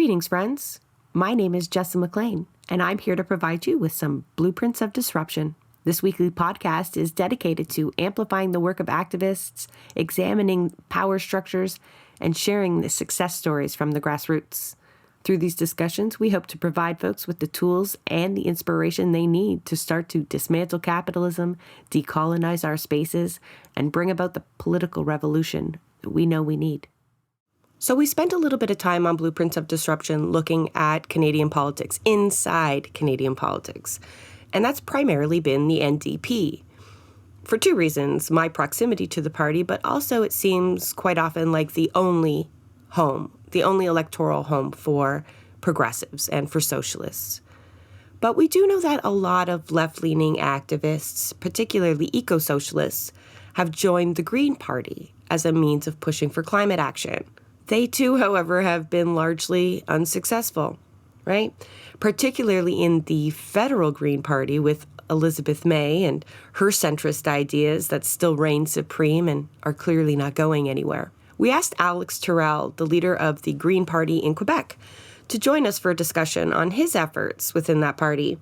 Greetings, friends. My name is Jessa McLean, and I'm here to provide you with some blueprints of disruption. This weekly podcast is dedicated to amplifying the work of activists, examining power structures, and sharing the success stories from the grassroots. Through these discussions, we hope to provide folks with the tools and the inspiration they need to start to dismantle capitalism, decolonize our spaces, and bring about the political revolution that we know we need. So we spent a little bit of time on Blueprints of Disruption looking at Canadian politics, inside Canadian politics. And that's primarily been the NDP. For two reasons, my proximity to the party, but also it seems quite often like the only home, the only electoral home for progressives and for socialists. But we do know that a lot of left-leaning activists, particularly eco-socialists, have joined the Green Party as a means of pushing for climate action. They too, however, have been largely unsuccessful, right? Particularly in the federal Green Party with Elizabeth May and her centrist ideas that still reign supreme and are clearly not going anywhere. We asked Alex Tyrell, the leader of the Green Party in Quebec, to join us for a discussion on his efforts within that party.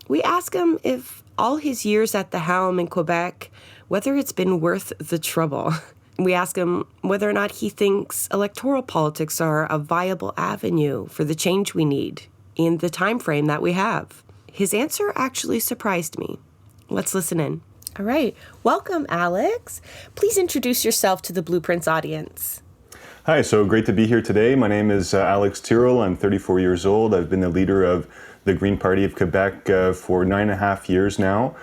We asked him if all his years at the helm in Quebec, whether it's been worth the trouble. We ask him whether or not he thinks electoral politics are a viable avenue for the change we need in the time frame that we have. His answer actually surprised me. Let's listen in. All right. Welcome, Alex. Please introduce yourself to the Blueprints audience. Hi, so great to be here today. My name is Alex Tyrell. I'm 34 years old. I've been the leader of the Green Party of Quebec for 9.5 years now.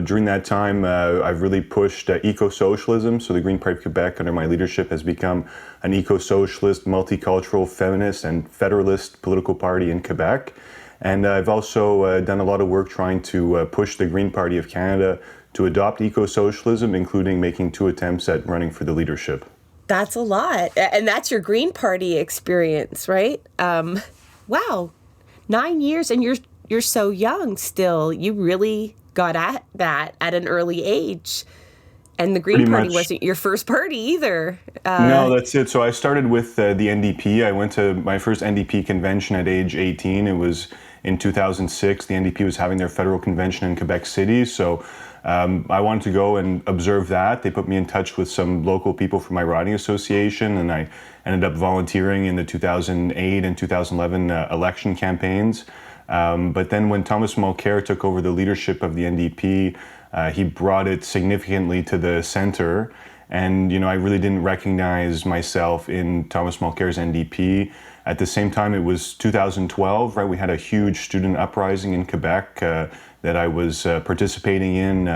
During that time, I've really pushed eco-socialism. So the Green Party of Quebec, under my leadership, has become an eco-socialist, multicultural, feminist, and federalist political party in Quebec. And I've also done a lot of work trying to push the Green Party of Canada to adopt eco-socialism, including making 2 attempts at running for the leadership. That's a lot. And that's your Green Party experience, right? Wow. 9 years, and you're so young still. You really got at that at an early age. And the Green Party wasn't your first party either. No, that's it. So I started with the NDP. I went to my first NDP convention at age 18. It was in 2006. The NDP was having their federal convention in Quebec City. So I wanted to go and observe that. They put me in touch with some local people from my riding association, and I ended up volunteering in the 2008 and 2011 election campaigns. But then when Thomas Mulcair took over the leadership of the NDP, he brought it significantly to the center. And, I really didn't recognize myself in Thomas Mulcair's NDP. At the same time, it was 2012, right? We had a huge student uprising in Quebec that I was participating in,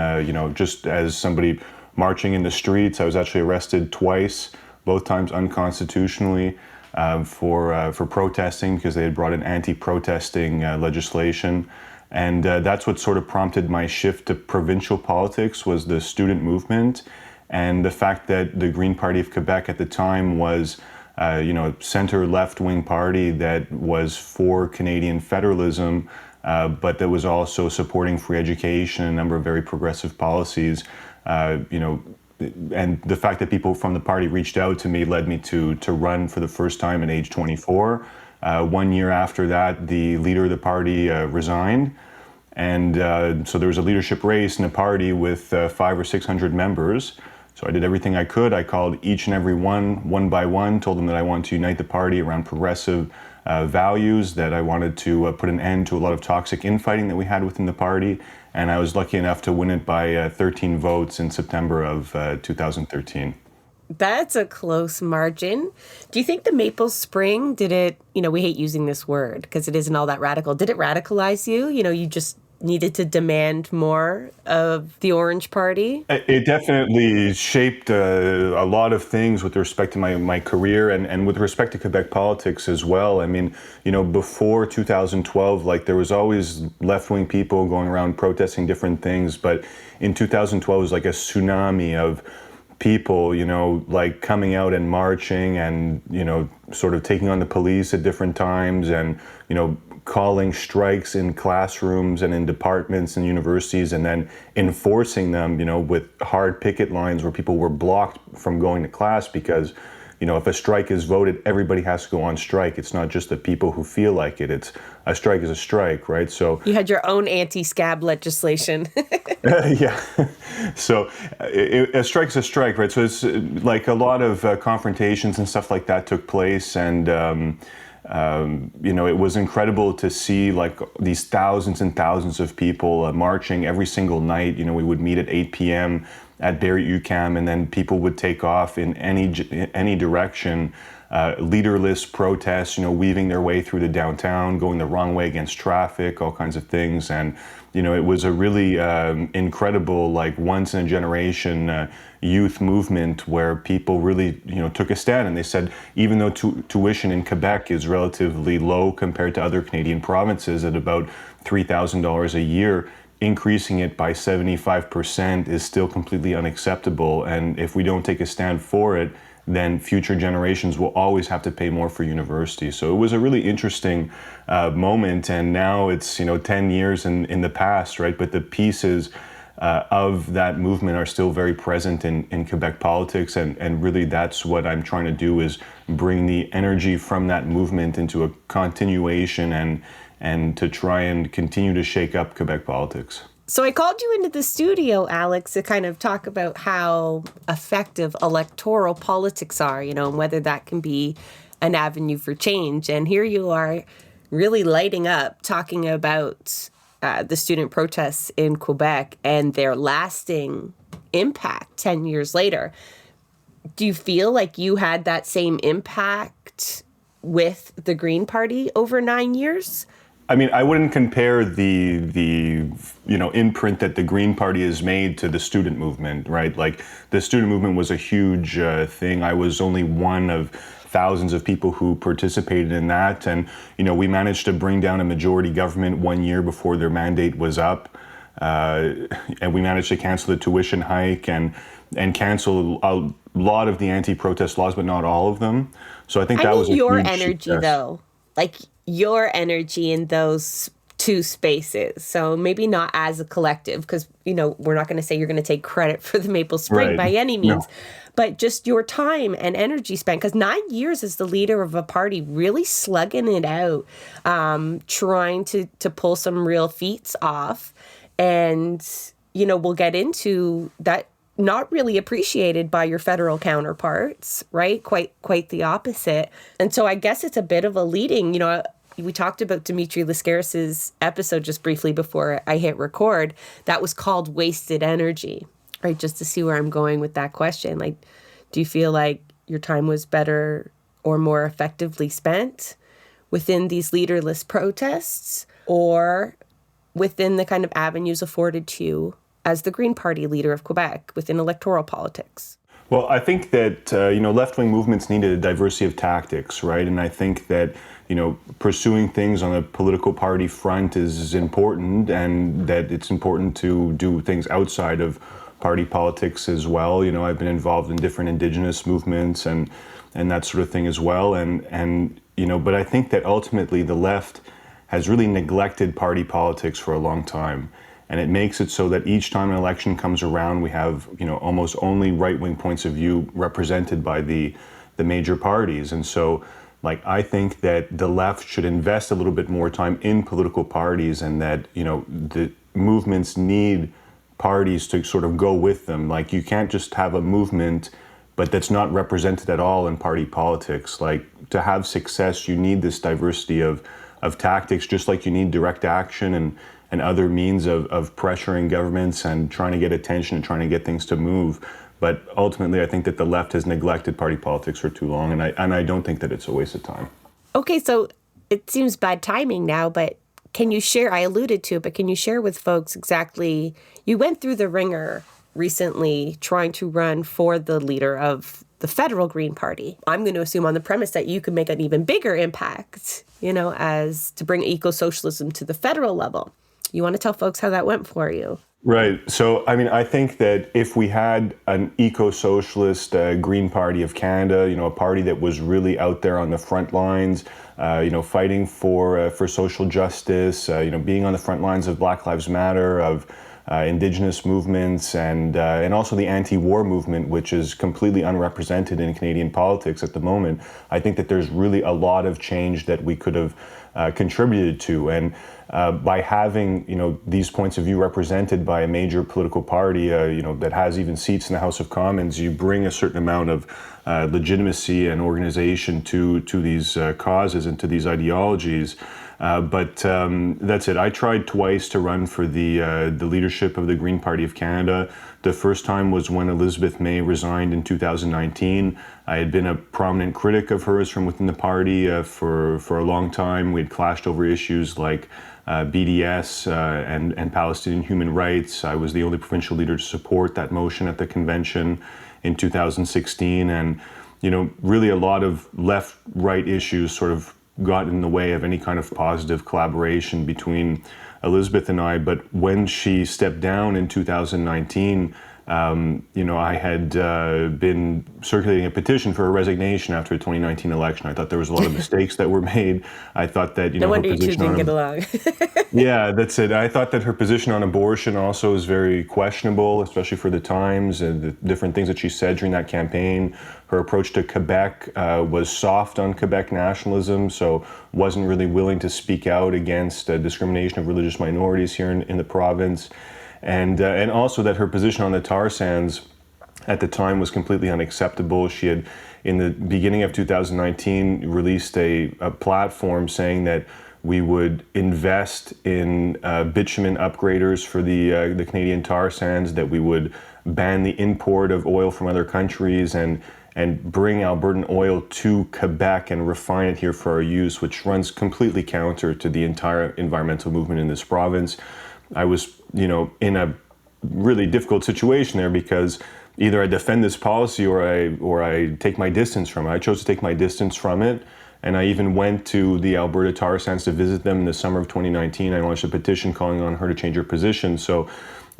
just as somebody marching in the streets. I was actually arrested twice, both times unconstitutionally. For protesting because they had brought in anti-protesting legislation. And that's what sort of prompted my shift to provincial politics, was the student movement and the fact that the Green Party of Quebec at the time was a center left-wing party that was for Canadian federalism, but that was also supporting free education, a number of very progressive policies, and the fact that people from the party reached out to me led me to run for the first time at age 24. 1 year after that, the leader of the party resigned. And so there was a leadership race in the party with 500 or 600 members. So I did everything I could. I called each and every one by one, told them that I wanted to unite the party around progressive values, that I wanted to put an end to a lot of toxic infighting that we had within the party. And I was lucky enough to win it by 13 votes in September of 2013. That's a close margin. Do you think the Maple Spring, did it, we hate using this word because it isn't all that radical. Did it radicalize you? You just needed to demand more of the Orange Party? It definitely shaped a lot of things with respect to my career and with respect to Quebec politics as well. I mean, before 2012, there was always left-wing people going around protesting different things. But in 2012, it was like a tsunami of people, coming out and marching and, sort of taking on the police at different times and, calling strikes in classrooms and in departments and universities and then enforcing them, with hard picket lines where people were blocked from going to class because, if a strike is voted, everybody has to go on strike. It's not just the people who feel like it. It's a strike is a strike, right? So You had your own anti-scab legislation. yeah. So a strike's a strike, right? So it's like a lot of confrontations and stuff like that took place, and it was incredible to see like these thousands and thousands of people marching every single night. We would meet at 8 p.m. at Barrie UQAM, and then people would take off in any direction. Leaderless protests, weaving their way through the downtown, going the wrong way against traffic, all kinds of things. And, it was a really incredible, like once in a generation youth movement where people really, took a stand. And they said, even though tuition in Quebec is relatively low compared to other Canadian provinces at about $3,000 a year, increasing it by 75% is still completely unacceptable. And if we don't take a stand for it, then future generations will always have to pay more for university. So it was a really interesting moment, and now it's 10 years in the past, right? But the pieces of that movement are still very present in Quebec politics, and really that's what I'm trying to do, is bring the energy from that movement into a continuation and to try and continue to shake up Quebec politics. So I called you into the studio, Alex, to kind of talk about how effective electoral politics are, and whether that can be an avenue for change. And here you are really lighting up talking about the student protests in Quebec and their lasting impact 10 years later. Do you feel like you had that same impact with the Green Party over 9 years? I mean, I wouldn't compare the imprint that the Green Party has made to the student movement, right? Like, the student movement was a huge thing. I was only one of thousands of people who participated in that, and we managed to bring down a majority government 1 year before their mandate was up, and we managed to cancel the tuition hike and cancel a lot of the anti-protest laws, but not all of them. So I think that was a your huge energy, success. though, like your energy in those two spaces. So maybe not as a collective, because, we're not going to say you're going to take credit for the Maple Spring Right. by any means, No. but just your time and energy spent, because 9 years as the leader of a party, really slugging it out, trying to pull some real feats off. And, we'll get into that. Not really appreciated by your federal counterparts, right? Quite the opposite. And so I guess it's a bit of a leading, we talked about Dimitri Lascaris' episode just briefly before I hit record. That was called Wasted Energy, right? Just to see where I'm going with that question. Like, do you feel like your time was better or more effectively spent within these leaderless protests, or within the kind of avenues afforded to you as the Green Party leader of Quebec within electoral politics? Well, I think that, left-wing movements need a diversity of tactics, right? And I think that, pursuing things on a political party front is important, and that it's important to do things outside of party politics as well. I've been involved in different Indigenous movements and that sort of thing as well. But I think that ultimately the left has really neglected party politics for a long time. And it makes it so that each time an election comes around, we have, almost only right-wing points of view represented by the major parties. And so, I think that the left should invest a little bit more time in political parties, and that, the movements need parties to sort of go with them. Like, you can't just have a movement, but that's not represented at all in party politics. Like, to have success, you need this diversity of tactics, just like you need direct action and other means of pressuring governments and trying to get attention and trying to get things to move. But ultimately, I think that the left has neglected party politics for too long, and I don't think that it's a waste of time. Okay, so it seems bad timing now, but can you share, I alluded to it, but can you share with folks exactly, you went through the ringer recently trying to run for the leader of the federal Green Party. I'm going to assume on the premise that you could make an even bigger impact, as to bring eco-socialism to the federal level. You want to tell folks how that went for you? Right. So, I think that if we had an eco-socialist Green Party of Canada, a party that was really out there on the front lines, fighting for social justice, being on the front lines of Black Lives Matter, of Indigenous movements, and also the anti-war movement, which is completely unrepresented in Canadian politics at the moment. I think that there's really a lot of change that we could have contributed to, and by having these points of view represented by a major political party, that has even seats in the House of Commons, you bring a certain amount of legitimacy and organization to these causes and to these ideologies. But that's it. I tried twice to run for the leadership of the Green Party of Canada. The first time was when Elizabeth May resigned in 2019. I had been a prominent critic of hers from within the party for a long time. We had clashed over issues like BDS and Palestinian human rights. I was the only provincial leader to support that motion at the convention in 2016. And, really a lot of left-right issues sort of got in the way of any kind of positive collaboration between Elizabeth and I. But when she stepped down in 2019, I had been circulating a petition for her resignation after the 2019 election. I thought there was a lot of mistakes that were made. I thought that, no wonder her you two position didn't on get along. Yeah, that's it. I thought that her position on abortion also is very questionable, especially for the times and the different things that she said during that campaign. Her approach to Quebec was soft on Quebec nationalism, so wasn't really willing to speak out against discrimination of religious minorities here in the province. And also that her position on the tar sands at the time was completely unacceptable. She had, in the beginning of 2019, released a platform saying that we would invest in bitumen upgraders for the Canadian tar sands, that we would ban the import of oil from other countries and bring Albertan oil to Quebec and refine it here for our use, which runs completely counter to the entire environmental movement in this province. I was, in a really difficult situation there, because either I defend this policy or I take my distance from it. I chose to take my distance from it, and I even went to the Alberta tar sands to visit them in the summer of 2019. I launched a petition calling on her to change her position. So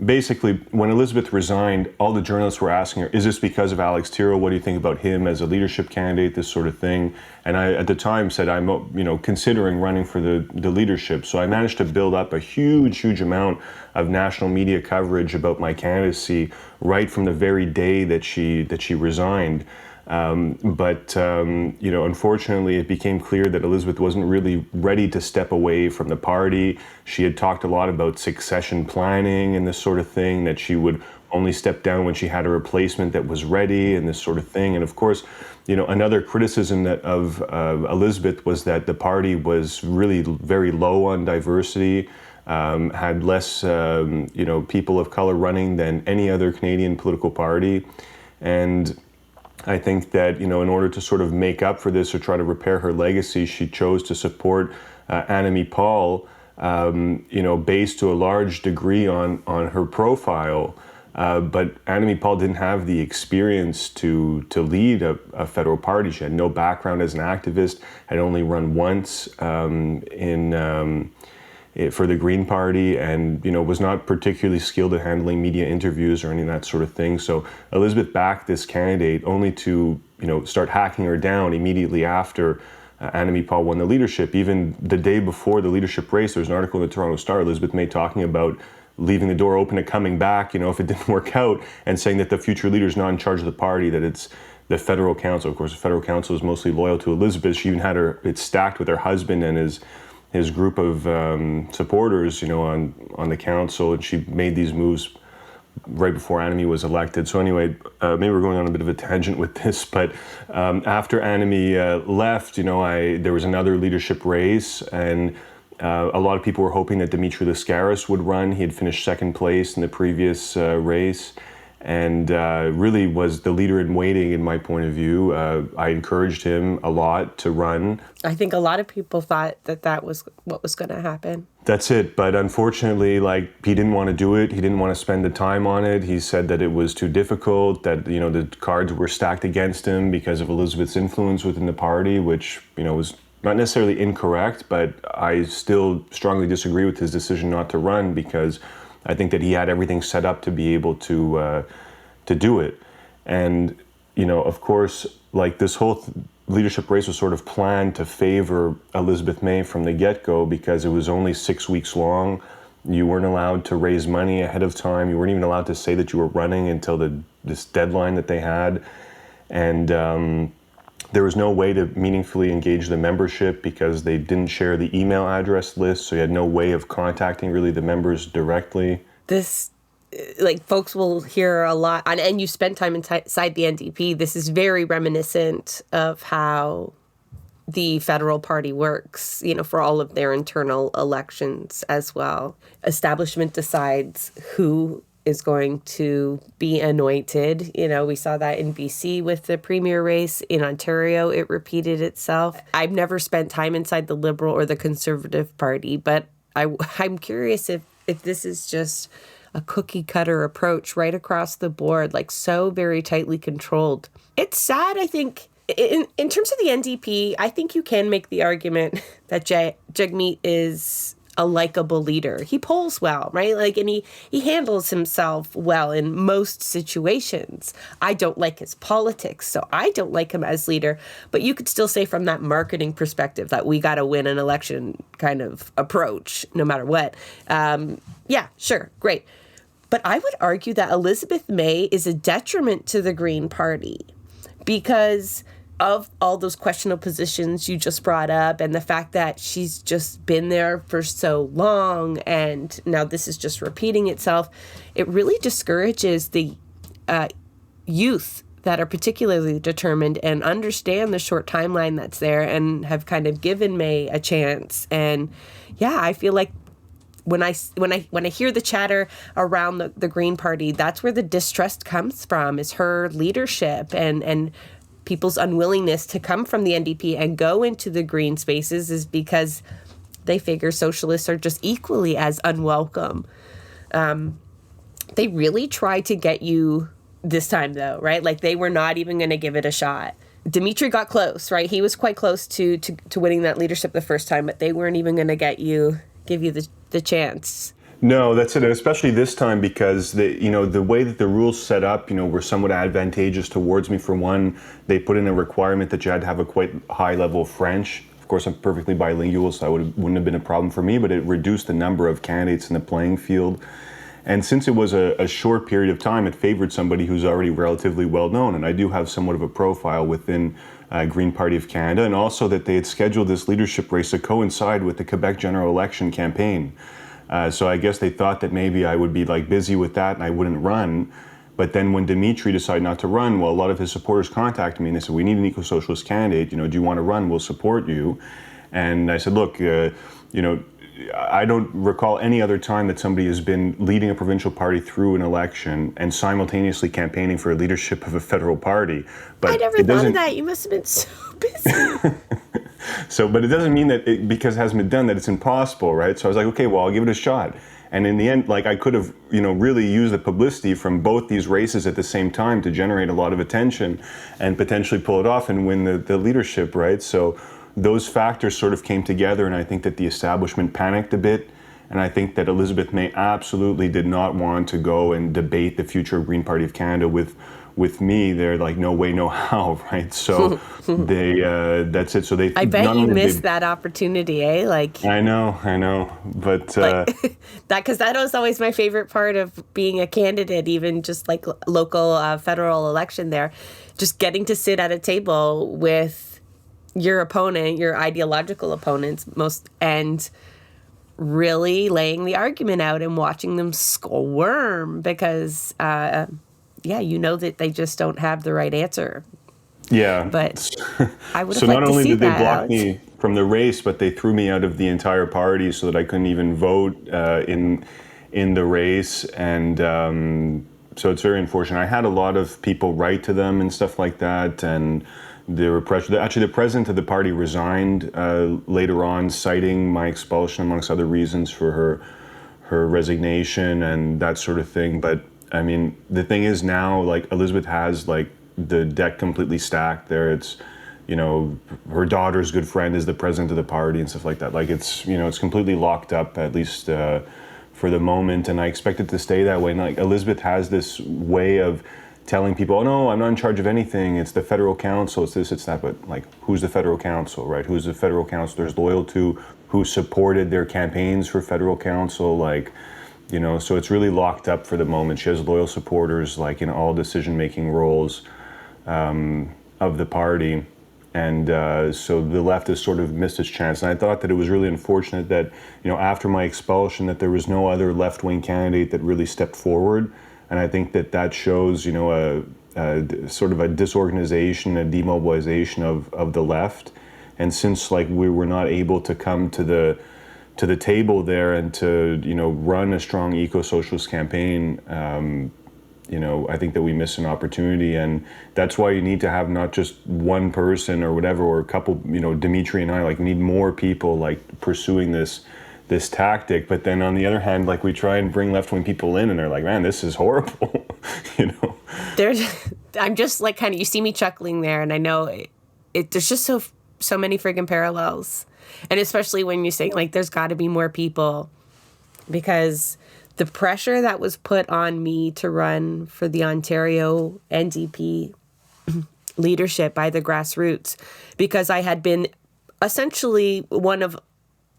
basically, when Elizabeth resigned, all the journalists were asking her, is this because of Alex Tyrell? What do you think about him as a leadership candidate, this sort of thing? And I, at the time, said, I'm considering running for the leadership. So I managed to build up a huge amount of national media coverage about my candidacy right from the very day that she resigned. But unfortunately, it became clear that Elizabeth wasn't really ready to step away from the party. She had talked a lot about succession planning and this sort of thing, that she would only step down when she had a replacement that was ready and this sort of thing. And of course, another criticism of Elizabeth was that the party was really very low on diversity, had less, people of color running than any other Canadian political party. And I think that, in order to sort of make up for this or try to repair her legacy, she chose to support Annamie Paul, based to a large degree on her profile. But Annamie Paul didn't have the experience to lead a federal party. She had no background as an activist, had only run once for the Green Party, and was not particularly skilled at handling media interviews or any of that sort of thing. So Elizabeth backed this candidate only to start hacking her down immediately after Annamie Paul won the leadership. Even the day before the leadership race, there was an article in the Toronto Star, Elizabeth May talking about leaving the door open to coming back, if it didn't work out, and saying that the future leader is not in charge of the party, that it's the federal council. Of course, the federal council is mostly loyal to Elizabeth. She even had it stacked with her husband and his group of supporters, on the council, and she made these moves right before Annamie was elected. So anyway, maybe we're going on a bit of a tangent with this, but after Annamie left, there was another leadership race, and a lot of people were hoping that Dimitri Lascaris would run. He had finished second place in the previous race, and really was the leader in waiting, in my point of view. I encouraged him a lot to run. I think a lot of people thought that was what was going to happen. That's it. But unfortunately, he didn't want to do it. He didn't want to spend the time on it. He said that it was too difficult, that, the cards were stacked against him because of Elizabeth's influence within the party, which, was not necessarily incorrect, but I still strongly disagree with his decision not to run, because I think that he had everything set up to be able to do it. And, of course, this whole leadership race was sort of planned to favor Elizabeth May from the get-go, because it was only 6 weeks long. You weren't allowed to raise money ahead of time. You weren't even allowed to say that you were running until this deadline that they had. And there was no way to meaningfully engage the membership because they didn't share the email address list, so you had no way of contacting really the members directly. This, like, folks will hear a lot, and you spend time inside the NDP. This is very reminiscent of how the federal party works, for all of their internal elections as well. Establishment decides who is going to be anointed. We saw that in BC with the premier race. In Ontario, it repeated itself. I've never spent time inside the Liberal or the Conservative Party, but I'm curious if this is just a cookie cutter approach right across the board, like so very tightly controlled. It's sad, I think. In terms of the NDP, I think you can make the argument that Jagmeet is a likable leader. He polls well, right? And he handles himself well in most situations. I don't like his politics, so I don't like him as leader. But you could still say from that marketing perspective that we got to win an election kind of approach, no matter what. Yeah, sure, great. But I would argue that Elizabeth May is a detriment to the Green Party because of all those questionable positions you just brought up and the fact that she's just been there for so long and now this is just repeating itself. It really discourages the youth that are particularly determined and understand the short timeline that's there and have kind of given May a chance. And yeah, I feel like when I hear the chatter around the Green Party, that's where the distrust comes from, is her leadership and people's unwillingness to come from the NDP and go into the green spaces is because they figure socialists are just equally as unwelcome. They really tried to get you this time, though, right? Like, they were not even going to give it a shot. Dimitri got close, right? He was quite close to winning that leadership the first time, but they weren't even going to give you the chance. No, that's it, and especially this time because the way that the rules set up, were somewhat advantageous towards me. For one, they put in a requirement that you had to have a quite high level of French. Of course, I'm perfectly bilingual, so wouldn't have been a problem for me, but it reduced the number of candidates in the playing field. And since it was a short period of time, it favored somebody who's already relatively well known, and I do have somewhat of a profile within Green Party of Canada, and also that they had scheduled this leadership race to coincide with the Quebec general election campaign. So I guess they thought that maybe I would be busy with that and I wouldn't run. But then when Dimitri decided not to run, well, a lot of his supporters contacted me and they said, we need an eco-socialist candidate. Do you want to run? We'll support you. And I said, look, I don't recall any other time that somebody has been leading a provincial party through an election and simultaneously campaigning for a leadership of a federal party. But I never thought of that. You must have been so busy. But it doesn't mean that because it hasn't been done that it's impossible, right? So I was like, okay, well, I'll give it a shot. And in the end, I could have, really used the publicity from both these races at the same time to generate a lot of attention and potentially pull it off and win the leadership, right? So those factors sort of came together, and I think that the establishment panicked a bit. And I think that Elizabeth May absolutely did not want to go and debate the future of Green Party of Canada with me. They're like, no way, no how, right? So that's it. So they. I bet you missed that opportunity, eh? I know, but because that was always my favorite part of being a candidate, even just local federal election there, just getting to sit at a table with your opponent, your ideological opponents, and really laying the argument out and watching them squirm because, that they just don't have the right answer. Yeah. But I would have so liked not to only see did they that, block Alex. me from the race, but they threw me out of the entire party so that I couldn't even vote in the race. And so it's very unfortunate. I had a lot of people write to them and stuff like that, and they were pressured. Actually, the president of the party resigned later on, citing my expulsion, amongst other reasons, for her resignation and that sort of thing. But I mean, the thing is now, Elizabeth has the deck completely stacked there. It's, her daughter's good friend is the president of the party and stuff like that. It's, it's completely locked up, at least for the moment. And I expect it to stay that way. And Elizabeth has this way of telling people, oh no, I'm not in charge of anything. It's the federal council. It's this, it's that. But like, who's the federal council, right? Who's the federal councilors loyal to? Who supported their campaigns for federal council? Like, you know, so it's really locked up for the moment. She has loyal supporters, like in all decision-making roles of the party. And so the left has sort of missed its chance. And I thought that it was really unfortunate that, you know, after my expulsion, that there was no other left-wing candidate that really stepped forward. And I think that that shows, you know, a sort of a disorganization, a demobilization of the left. And since like we were not able to come to the table there and to, you know, run a strong eco-socialist campaign, you know, I think that we missed an opportunity. And that's why you need to have not just one person or whatever, or a couple, you know, Dimitri and I, like, we need more people like pursuing this tactic. But then on the other hand, like, we try and bring left-wing people in and they're like, man, this is horrible. You know, I'm just like, kind of, you see me chuckling there, and I know there's just so many friggin' parallels. And especially when you say, like, there's got to be more people, because the pressure that was put on me to run for the Ontario NDP leadership by the grassroots, because I had been essentially one of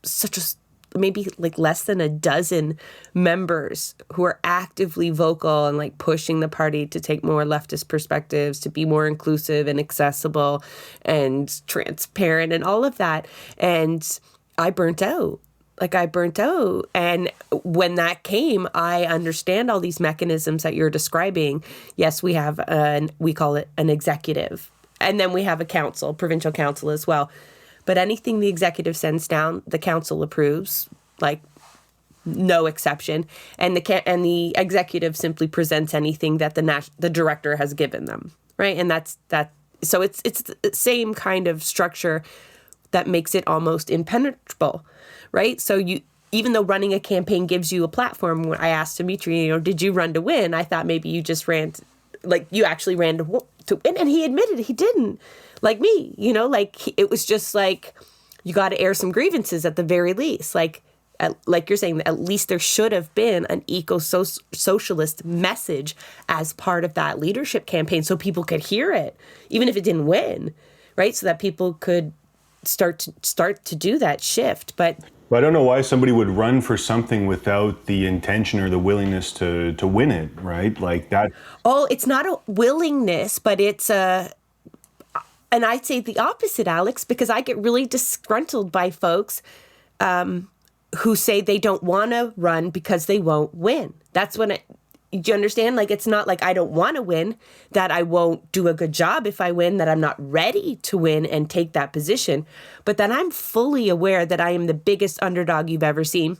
such a, maybe like less than a dozen members who are actively vocal and like pushing the party to take more leftist perspectives, to be more inclusive and accessible and transparent and all of that. And I burnt out. And when that came, I understand all these mechanisms that you're describing. Yes, we have we call it an executive. And then we have a council, provincial council as well. But anything the executive sends down, the council approves, like no exception. And the executive simply presents anything that the director has given them, right? And that's that. So it's the same kind of structure that makes it almost impenetrable, right? So even though running a campaign gives you a platform, when I asked Dimitri, you know, did you run to win? I thought maybe you just ran, you actually ran to win, and he admitted he didn't. Like me, you know, like it was just like, you got to air some grievances at the very least. Like you're saying, at least there should have been an eco-socialist message as part of that leadership campaign, so people could hear it, even if it didn't win, right? So that people could start to do that shift. But I don't know why somebody would run for something without the intention or the willingness to win it, right? Like that. Oh, it's not a willingness, but it's a. And I'd say the opposite, Alex, because I get really disgruntled by folks who say they don't want to run because they won't win. That's when do you understand? Like, it's not like I don't want to win, that I won't do a good job if I win, that I'm not ready to win and take that position, but that I'm fully aware that I am the biggest underdog you've ever seen,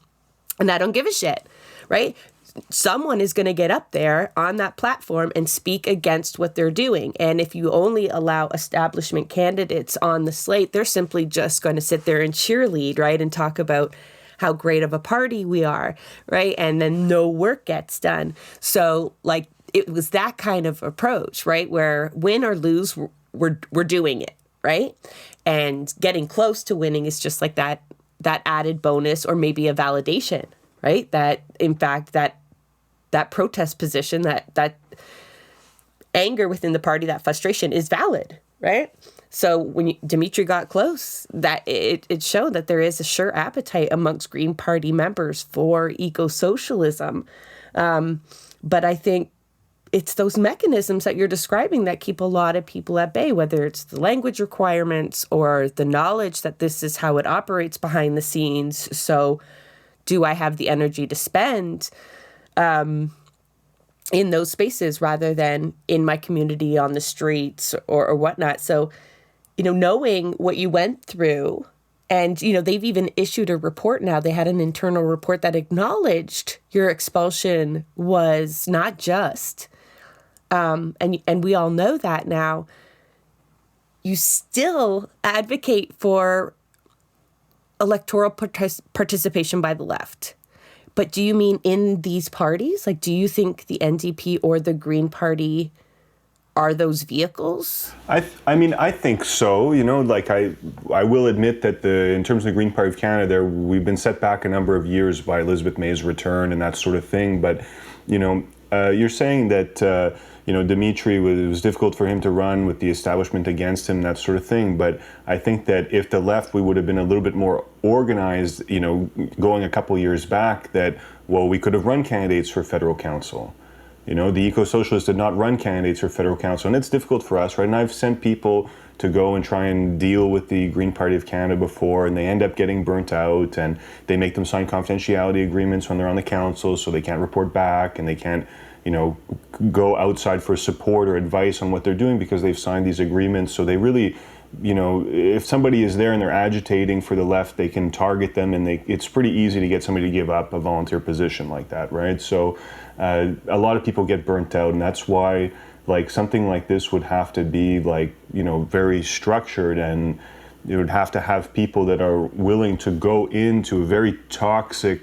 and I don't give a shit, right? Someone is going to get up there on that platform and speak against what they're doing. And if you only allow establishment candidates on the slate, they're simply just going to sit there and cheerlead, right? And talk about how great of a party we are, right? And then no work gets done. So like, it was that kind of approach, right? Where win or lose, we're doing it, right? And getting close to winning is just like that added bonus, or maybe a validation, right? That in fact, that protest position, that anger within the party, that frustration is valid, right? So when Dimitri got close, that it showed that there is a sure appetite amongst Green Party members for eco-socialism. But I think it's those mechanisms that you're describing that keep a lot of people at bay, whether it's the language requirements or the knowledge that this is how it operates behind the scenes. So do I have the energy to spend in those spaces rather than in my community on the streets or whatnot? So, you know, knowing what you went through, and, you know, they've even issued a report now. They had an internal report that acknowledged your expulsion was not just, and we all know that now. You still advocate for electoral participation by the left. But do you mean in these parties? Like, do you think the NDP or the Green Party are those vehicles? I mean, I think so. You know, like I will admit that in terms of the Green Party of Canada, we've been set back a number of years by Elizabeth May's return and that sort of thing. But, you know, you're saying that Dmitry was difficult for him to run with the establishment against him, that sort of thing. But I think that if the left, we would have been a little bit more organized, going a couple years back, that we could have run candidates for federal council. The eco-socialists did not run candidates for federal council, and it's difficult for us, right? And I've sent people to go and try and deal with the Green Party of Canada before, and they end up getting burnt out, and they make them sign confidentiality agreements when they're on the council, so they can't report back, and they can't, go outside for support or advice on what they're doing because they've signed these agreements. So they really, if somebody is there and they're agitating for the left, they can target them, and it's pretty easy to get somebody to give up a volunteer position like that, right? So a lot of people get burnt out, and that's why something like this would have to be very structured, and it would have to have people that are willing to go into a very toxic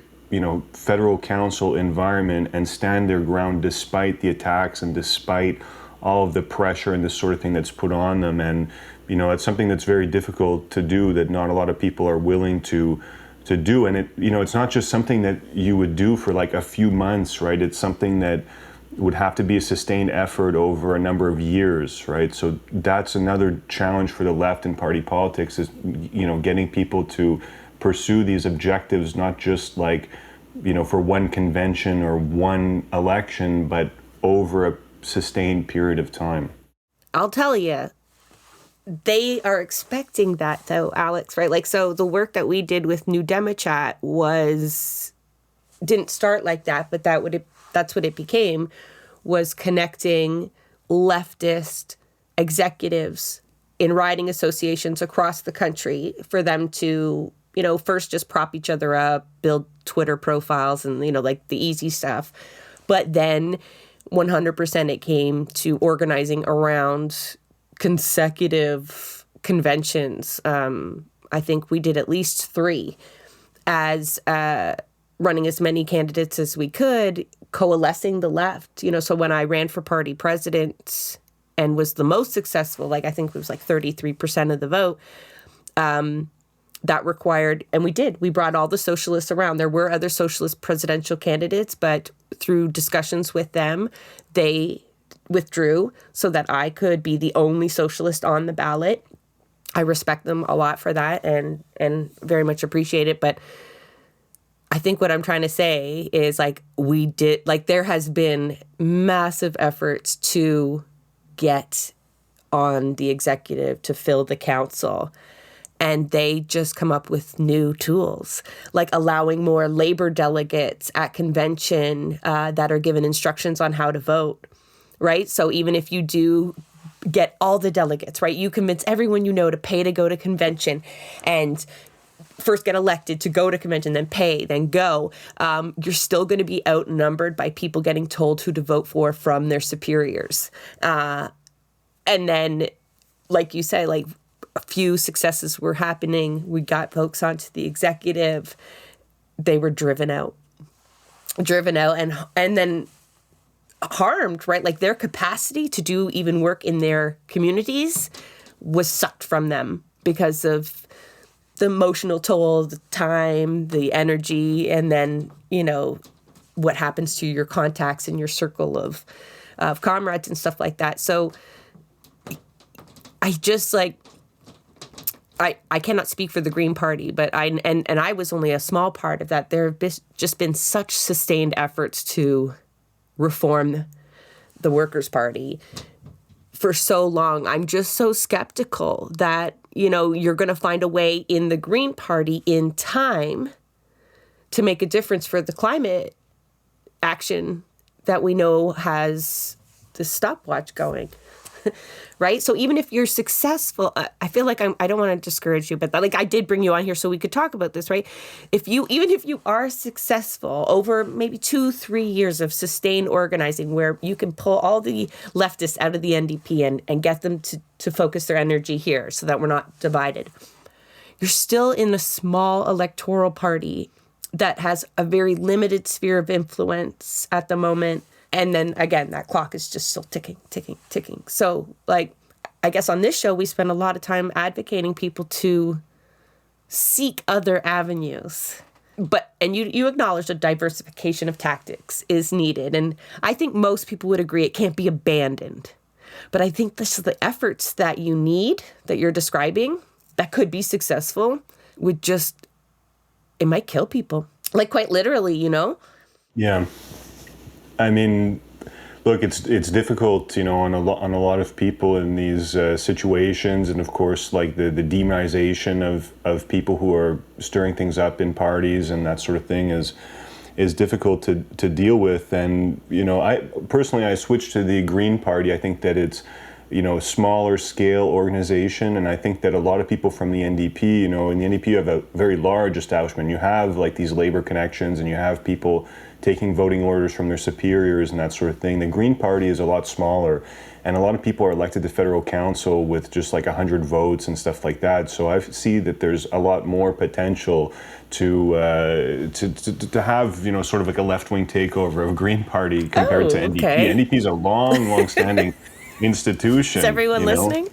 federal council environment and stand their ground despite the attacks and despite all of the pressure and this sort of thing that's put on them. And it's something that's very difficult to do, that not a lot of people are willing to do. And it's not just something that you would do for a few months, right? It's something that would have to be a sustained effort over a number of years, right? So that's another challenge for the left in party politics, is getting people to pursue these objectives, not just for one convention or one election, but over a sustained period of time. I'll tell you, they are expecting that though, Alex, right? So the work that we did with New Demochat didn't start like that, but that's what it became, was connecting leftist executives in riding associations across the country for them to, first just prop each other up, build Twitter profiles and, the easy stuff. But then 100% it came to organizing around consecutive conventions. I think we did at least 3 as running as many candidates as we could, coalescing the left. So when I ran for party president and was the most successful, I think it was 33% of the vote, that required, and we brought all the socialists around. There were other socialist presidential candidates, but through discussions with them, they withdrew so that I could be the only socialist on the ballot. I respect them a lot for that and very much appreciate it. But I think what I'm trying to say is there has been massive efforts to get on the executive to fill the council. And they just come up with new tools, like allowing more labor delegates at convention that are given instructions on how to vote, right? So even if you do get all the delegates, right, you convince everyone to pay to go to convention and first get elected to go to convention, then pay, then go, you're still going to be outnumbered by people getting told who to vote for from their superiors. And then, like you say, a few successes were happening. We got folks onto the executive. They were driven out and then harmed, right? Their capacity to do even work in their communities was sucked from them because of the emotional toll, the time, the energy, and then, what happens to your contacts in your circle of comrades and stuff like that. So I just I cannot speak for the Green Party, but I was only a small part of that. There have just been such sustained efforts to reform the Workers' Party for so long. I'm just so skeptical that, you're going to find a way in the Green Party in time to make a difference for the climate action that we know has the stopwatch going. Right? So even if you're successful, I feel like I don't want to discourage you, but I did bring you on here so we could talk about this, right? Even if you are successful over maybe 2-3 years of sustained organizing where you can pull all the leftists out of the NDP and get them to focus their energy here so that we're not divided, you're still in a small electoral party that has a very limited sphere of influence at the moment. And then, again, that clock is just still ticking, ticking, ticking. So, I guess on this show, we spend a lot of time advocating people to seek other avenues And you acknowledge a diversification of tactics is needed. And I think most people would agree it can't be abandoned. But I think the efforts that you need, that you're describing, that could be successful, it might kill people. Like quite literally, Yeah. I mean, look, it's difficult, on a lot of people in these situations, and of course, like the demonization of people who are stirring things up in parties and that sort of thing is difficult to deal with. And I personally switched to the Green Party. I think that it's a smaller scale organization, and I think that a lot of people from the NDP, in the NDP you have a very large establishment. You have like these labor connections, and you have people taking voting orders from their superiors and that sort of thing. The Green Party is a lot smaller, and a lot of people are elected to federal council with just like 100 votes and stuff like that. So I see that there's a lot more potential to have sort of like a left-wing takeover of Green Party compared to NDP. Okay. NDP is a long-standing institution. Is everyone listening?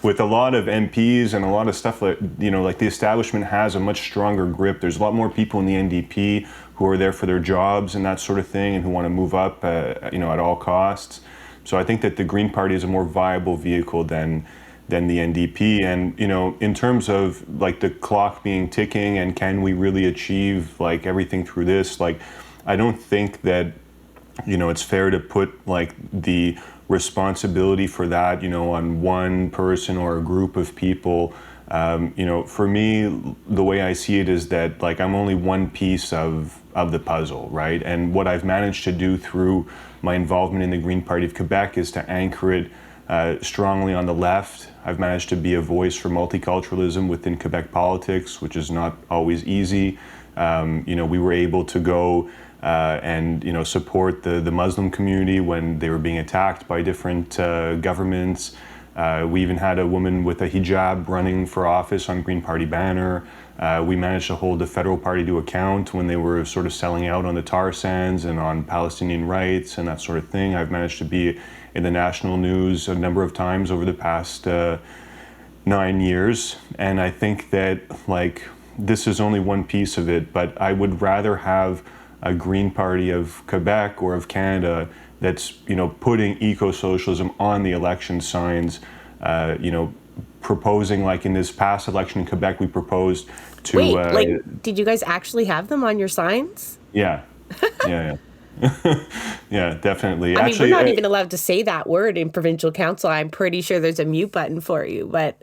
With a lot of MPs and a lot of stuff that, like the establishment has a much stronger grip. There's a lot more people in the NDP who are there for their jobs and that sort of thing, and who want to move up, at all costs. So I think that the Green Party is a more viable vehicle than the NDP. And, in terms of like the clock being ticking and can we really achieve like everything through this, like, I don't think that, it's fair to put like the responsibility for that, on one person or a group of people. For me, the way I see it is that like I'm only one piece of the puzzle, right? And what I've managed to do through my involvement in the Green Party of Quebec is to anchor it strongly on the left. I've managed to be a voice for multiculturalism within Quebec politics, which is not always easy. We were able to go and support the Muslim community when they were being attacked by different governments. We even had a woman with a hijab running for office on Green Party banner. We managed to hold the federal party to account when they were sort of selling out on the tar sands and on Palestinian rights and that sort of thing. I've managed to be in the national news a number of times over the past 9 years. And I think that like this is only one piece of it, but I would rather have a Green Party of Quebec or of Canada that's putting eco-socialism on the election signs, proposing, like in this past election in Quebec, we proposed to... Wait, did you guys actually have them on your signs? Yeah. Yeah, definitely. I mean, we're not even allowed to say that word in provincial council. I'm pretty sure there's a mute button for you, but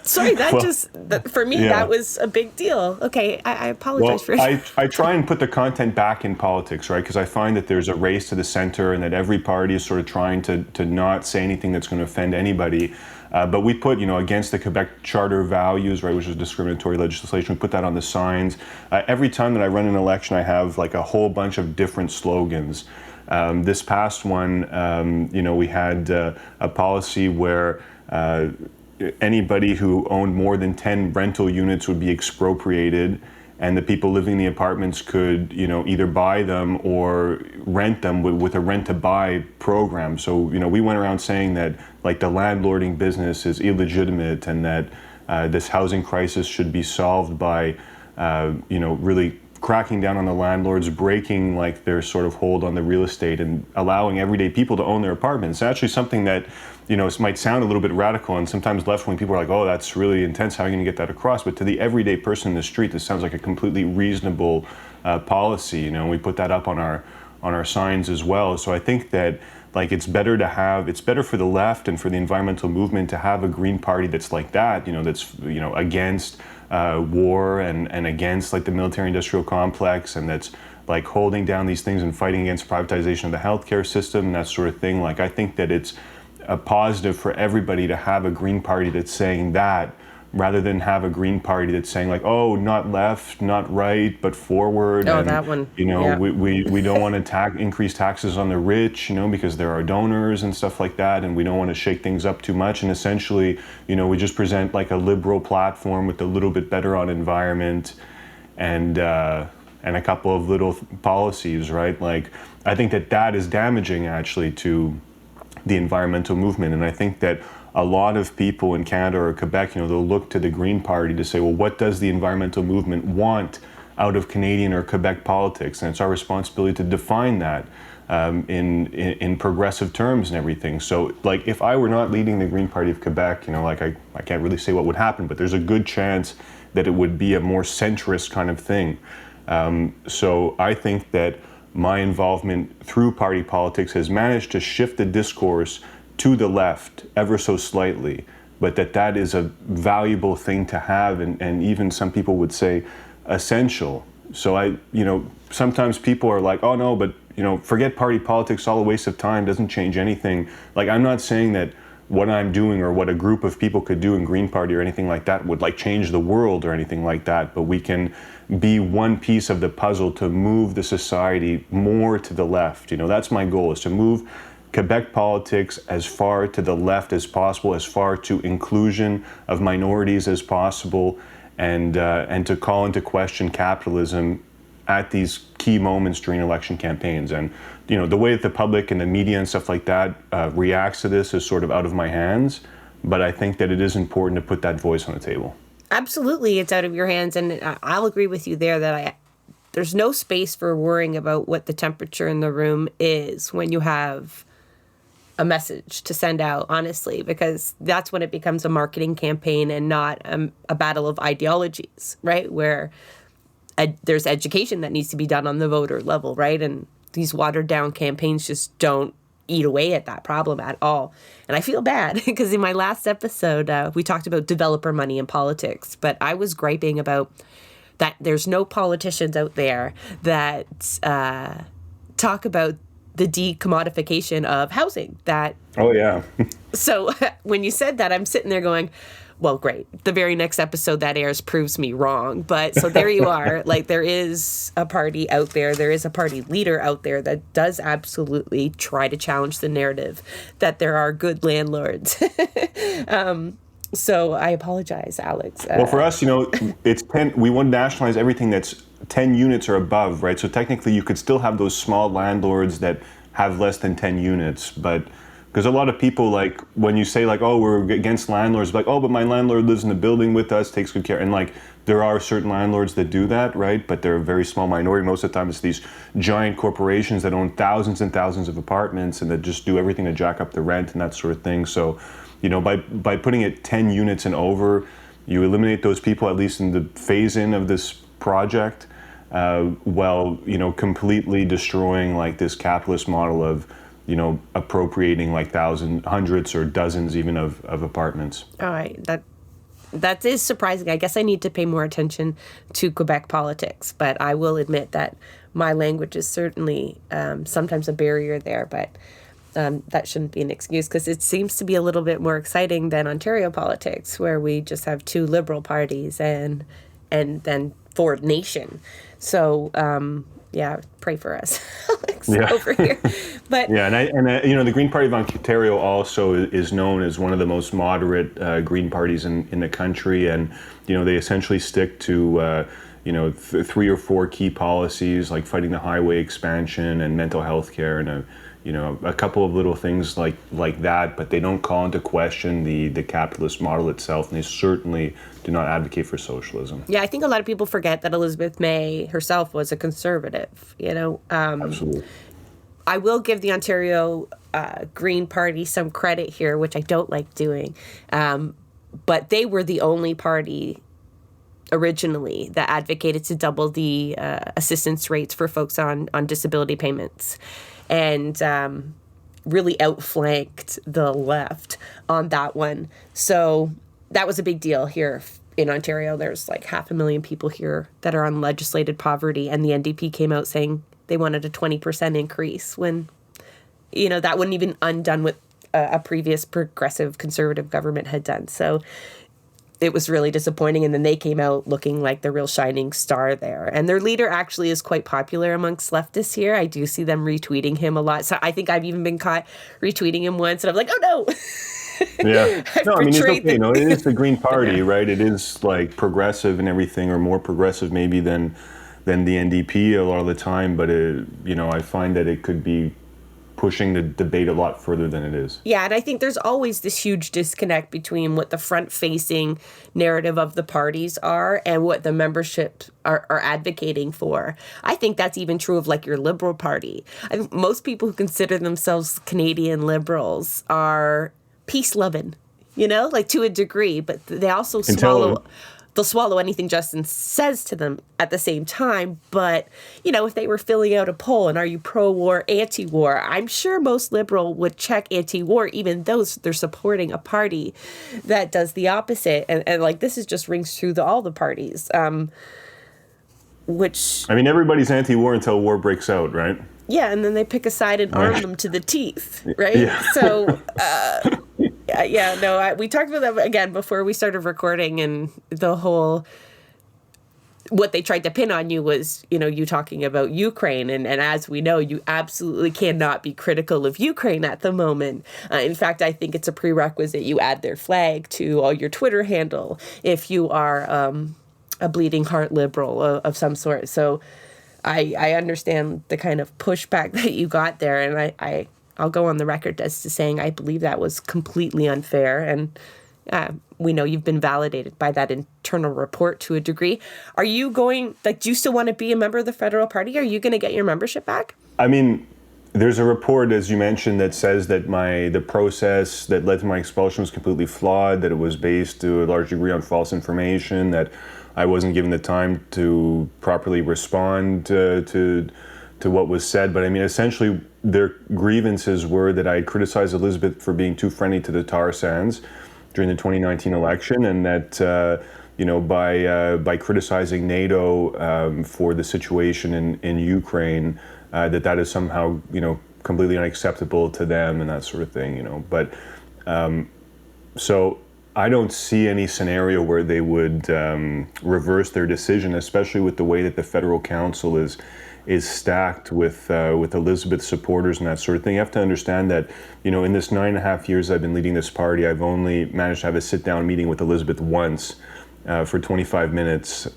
sorry, for me, that was a big deal. Okay, I apologize for that. I try and put the content back in politics, right? Because I find that there's a race to the center and that every party is sort of trying to not say anything that's going to offend anybody. But we put, against the Quebec Charter values, right, which is discriminatory legislation, we put that on the signs. Every time that I run an election, I have like a whole bunch of different slogans. This past one, we had a policy where anybody who owned more than 10 rental units would be expropriated, and the people living in the apartments could, either buy them or rent them with a rent-to-buy program. So, we went around saying that, like, the landlording business is illegitimate and that this housing crisis should be solved by, really cracking down on the landlords, breaking, like, their sort of hold on the real estate and allowing everyday people to own their apartments. It's actually something that, it might sound a little bit radical, and sometimes left-wing people are like, oh, that's really intense, how are you going to get that across? But to the everyday person in the street, this sounds like a completely reasonable policy, and we put that up on our signs as well. So I think that, like, it's better for the left and for the environmental movement to have a Green Party that's like that, that's, against war and against, like, the military-industrial complex, and that's, like, holding down these things and fighting against privatization of the healthcare system and that sort of thing. Like, I think that it's a positive for everybody to have a Green Party that's saying that, rather than have a Green Party that's saying, like, oh, not left, not right, but forward. Oh, and, that one. we don't want to increase taxes on the rich, because there are donors and stuff like that, and we don't want to shake things up too much. And essentially, we just present like a liberal platform with a little bit better on environment and a couple of little policies, right? Like, I think that is damaging actually to the environmental movement. And I think that a lot of people in Canada or Quebec, they'll look to the Green Party to say, well, what does the environmental movement want out of Canadian or Quebec politics? And it's our responsibility to define that in progressive terms and everything. So, like, if I were not leading the Green Party of Quebec, I can't really say what would happen, but there's a good chance that it would be a more centrist kind of thing. So I think that my involvement through party politics has managed to shift the discourse to the left ever so slightly, but that is a valuable thing to have, and even some people would say essential. So sometimes people are like, oh no, but forget party politics, all a waste of time, doesn't change anything. Like, I'm not saying that what I'm doing or what a group of people could do in Green Party or anything like that would like change the world or anything like that, but we can be one piece of the puzzle to move the society more to the left. That's my goal, is to move Quebec politics as far to the left as possible, as far to inclusion of minorities as possible, and to call into question capitalism at these key moments during election campaigns. And the way that the public and the media and stuff like that reacts to this is sort of out of my hands, but I think that it is important to put that voice on the table. Absolutely, it's out of your hands, and I'll agree with you there that there's no space for worrying about what the temperature in the room is when you have a message to send out, honestly, because that's when it becomes a marketing campaign and not a battle of ideologies, right? Where there's education that needs to be done on the voter level, right? And these watered down campaigns just don't eat away at that problem at all. And I feel bad because in my last episode, we talked about developer money in politics, but I was griping about that there's no politicians out there that talk about the decommodification of housing. Oh, yeah. So when you said that, I'm sitting there going, well, great. The very next episode that airs proves me wrong. But so there you are. Like, there is a party out there. There is a party leader out there that does absolutely try to challenge the narrative that there are good landlords. So I apologize, Alex. Well, for us, it's 10. We want to nationalize everything that's 10 units or above, right? So technically, you could still have those small landlords that have less than 10 units, but because a lot of people, like, when you say, like, oh, we're against landlords, like, oh, but my landlord lives in the building with us, takes good care. And, like, there are certain landlords that do that, right? But they're a very small minority. Most of the time, it's these giant corporations that own thousands and thousands of apartments and that just do everything to jack up the rent and that sort of thing. So, by putting it 10 units and over, you eliminate those people, at least in the phase-in of this project, while, completely destroying, like, this capitalist model of, appropriating like thousands, hundreds, or dozens even of apartments. All right. That is surprising. I guess I need to pay more attention to Quebec politics, but I will admit that my language is certainly sometimes a barrier there, but that shouldn't be an excuse because it seems to be a little bit more exciting than Ontario politics, where we just have two Liberal parties and then Ford Nation. So, yeah, pray for us, Alex, over here. But yeah, and the Green Party of Ontario also is known as one of the most moderate Green parties in the country, and they essentially stick to 3 or 4 key policies like fighting the highway expansion and mental health care and a couple of little things like that, but they don't call into question the capitalist model itself, and they certainly do not advocate for socialism. Yeah, I think a lot of people forget that Elizabeth May herself was a conservative, Absolutely. I will give the Ontario Green Party some credit here, which I don't like doing, but they were the only party originally that advocated to double the assistance rates for folks on disability payments, and really outflanked the left on that one. So that was a big deal here in Ontario. There's like 500,000 people here that are on legislated poverty, and the NDP came out saying they wanted a 20% increase when, that wouldn't even undone what a previous progressive conservative government had done. So it was really disappointing. And then they came out looking like the real shining star there. And their leader actually is quite popular amongst leftists here. I do see them retweeting him a lot. So I think I've even been caught retweeting him once. And I'm like, oh, no. Yeah. No, I mean, it's okay. It is the Green Party, right? It is like progressive and everything, or more progressive maybe than the NDP a lot of the time. But, I find that it could be pushing the debate a lot further than it is. Yeah, and I think there's always this huge disconnect between what the front-facing narrative of the parties are and what the membership are advocating for. I think that's even true of like your Liberal Party. I think most people who consider themselves Canadian Liberals are peace-loving, like to a degree, but they also they'll swallow anything Justin says to them at the same time. But, if they were filling out a poll and are you pro-war, anti-war, I'm sure most Liberal would check anti-war, even though they're supporting a party that does the opposite. And like, this just rings through all the parties, which... I mean, everybody's anti-war until war breaks out, right? Yeah, and then they pick a side and arm them to the teeth, right? Yeah. So... we talked about that again before we started recording, and the whole, what they tried to pin on you was, you talking about Ukraine. And as we know, you absolutely cannot be critical of Ukraine at the moment. In fact, I think it's a prerequisite you add their flag to all your Twitter handle if you are a bleeding heart liberal of some sort. So I understand the kind of pushback that you got there, and I'll go on the record as to saying I believe that was completely unfair, and we know you've been validated by that internal report to a degree. Are you do you still want to be a member of the Federal Party? Are you going to get your membership back? I mean, there's a report, as you mentioned, that says that the process that led to my expulsion was completely flawed, that it was based to a large degree on false information, that I wasn't given the time to properly respond to what was said. But I mean, essentially, their grievances were that I criticized Elizabeth for being too friendly to the tar sands during the 2019 election, and that by criticizing NATO for the situation in Ukraine, that is somehow completely unacceptable to them and that sort of thing. But so I don't see any scenario where they would reverse their decision, especially with the way that the Federal Council is stacked with Elizabeth supporters and that sort of thing. You have to understand that, in this 9.5 years I've been leading this party, I've only managed to have a sit-down meeting with Elizabeth once for 25 minutes,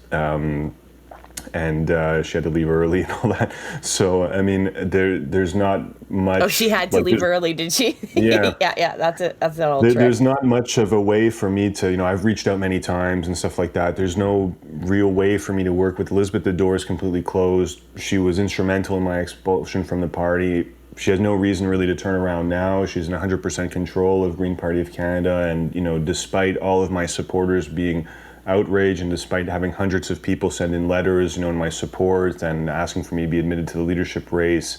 and she had to leave early and all that. So, I mean, there's not much... Oh, she had to leave early, did she? Yeah. yeah, that's an old trick. There's not much of a way for me to, I've reached out many times and stuff like that. There's no real way for me to work with Elizabeth. The door is completely closed. She was instrumental in my expulsion from the party. She has no reason really to turn around now. She's in 100% control of Green Party of Canada. And, despite all of my supporters being outraged, and despite having hundreds of people send in letters, in my support and asking for me to be admitted to the leadership race,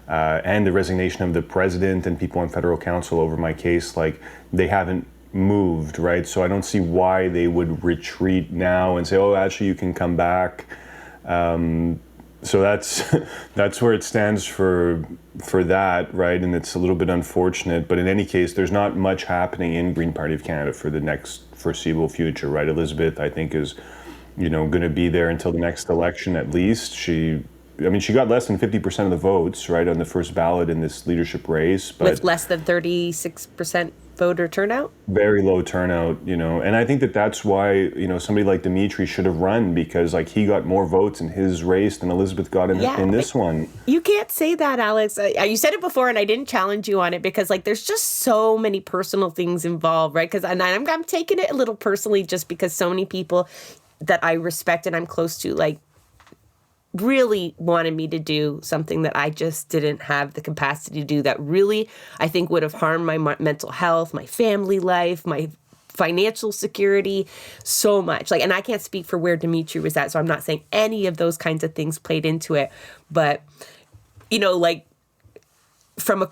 and the resignation of the president and people on federal council over my case, like, they haven't moved, right? So I don't see why they would retreat now and say, oh, actually, you can come back. So that's where it stands for that, right? And it's a little bit unfortunate, but in any case, there's not much happening in Green Party of Canada for the next foreseeable future, right? Elizabeth, I think, is, going to be there until the next election at least. She got less than 50% of the votes, right, on the first ballot in this leadership race. But with less than 36% voter turnout? Very low turnout, and I think that's why, somebody like Dimitri should have run, because like he got more votes in his race than Elizabeth got in this one. You can't say that, Alex. You said it before and I didn't challenge you on it because like there's just so many personal things involved, right? Because I'm taking it a little personally just because so many people that I respect and I'm close to like really wanted me to do something that I just didn't have the capacity to do, that really, I think, would have harmed my mental health, my family life, my financial security so much. Like, and I can't speak for where Dimitri was at, so I'm not saying any of those kinds of things played into it. But, like, from a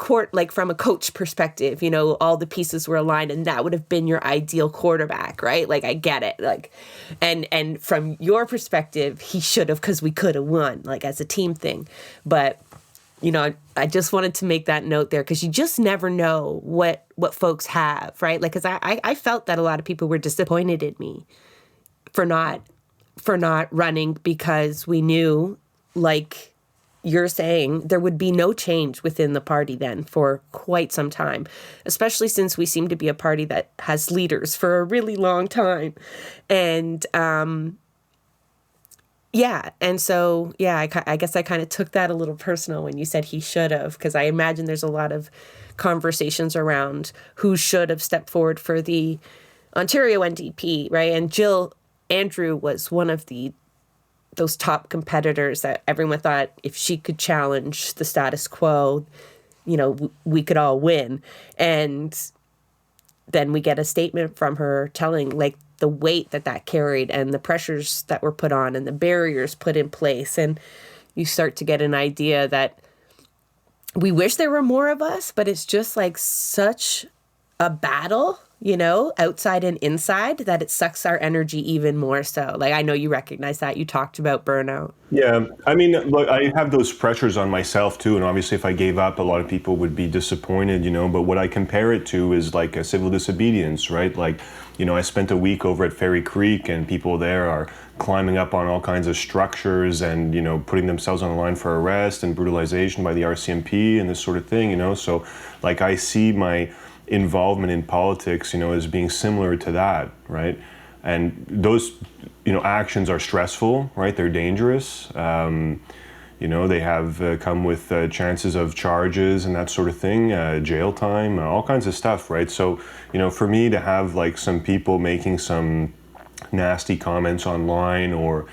coach perspective, all the pieces were aligned and that would have been your ideal quarterback, right? Like, I get it. Like, and from your perspective, he should have, because we could have won, like, as a team thing. But, I just wanted to make that note there because you just never know what folks have, right? Like, because I felt that a lot of people were disappointed in me for not running because we knew, like, you're saying there would be no change within the party then for quite some time, especially since we seem to be a party that has leaders for a really long time. And Yeah. And so, yeah, I guess I kind of took that a little personal when you said he should have, because I imagine there's a lot of conversations around who should have stepped forward for the Ontario NDP, right? And Jill Andrew was one of those top competitors that everyone thought if she could challenge the status quo, we could all win. And then we get a statement from her telling like the weight that carried and the pressures that were put on and the barriers put in place. And you start to get an idea that we wish there were more of us, but it's just like such a battle, outside and inside, that it sucks our energy even more so. Like, I know you recognize that. You talked about burnout. Yeah, I mean, look, I have those pressures on myself too, and obviously if I gave up, a lot of people would be disappointed, but what I compare it to is like a civil disobedience, right? Like, I spent a week over at Fairy Creek, and people there are climbing up on all kinds of structures and, putting themselves on the line for arrest and brutalization by the RCMP and this sort of thing, so like I see my involvement in politics, as being similar to that, right? And those, actions are stressful, right? They're dangerous. They have come with chances of charges and that sort of thing, jail time, all kinds of stuff, right? So, for me to have like some people making some nasty comments online, or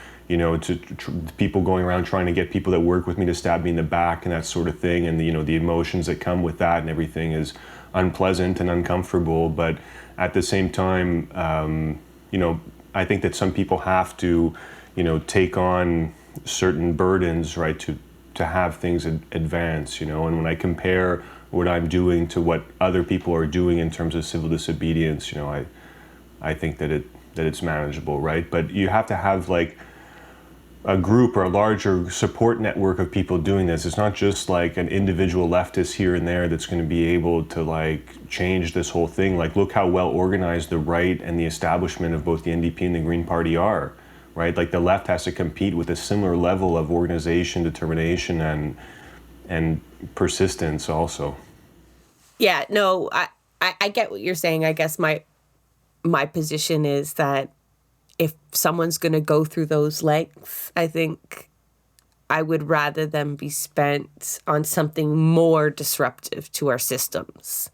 people going around trying to get people that work with me to stab me in the back and that sort of thing, and the emotions that come with that and everything is unpleasant and uncomfortable. But at the same time, I think that some people have to, take on certain burdens, right, to have things advance, and when I compare what I'm doing to what other people are doing in terms of civil disobedience, I think that it's manageable, right? But you have to have like a group or a larger support network of people doing this. It's not just like an individual leftist here and there that's going to be able to like change this whole thing. Like, look how well organized the right and the establishment of both the NDP and the Green Party are, right? Like the left has to compete with a similar level of organization, determination, and persistence also. Yeah, no, I get what you're saying. I guess my position is that if someone's going to go through those lengths, I think I would rather them be spent on something more disruptive to our systems.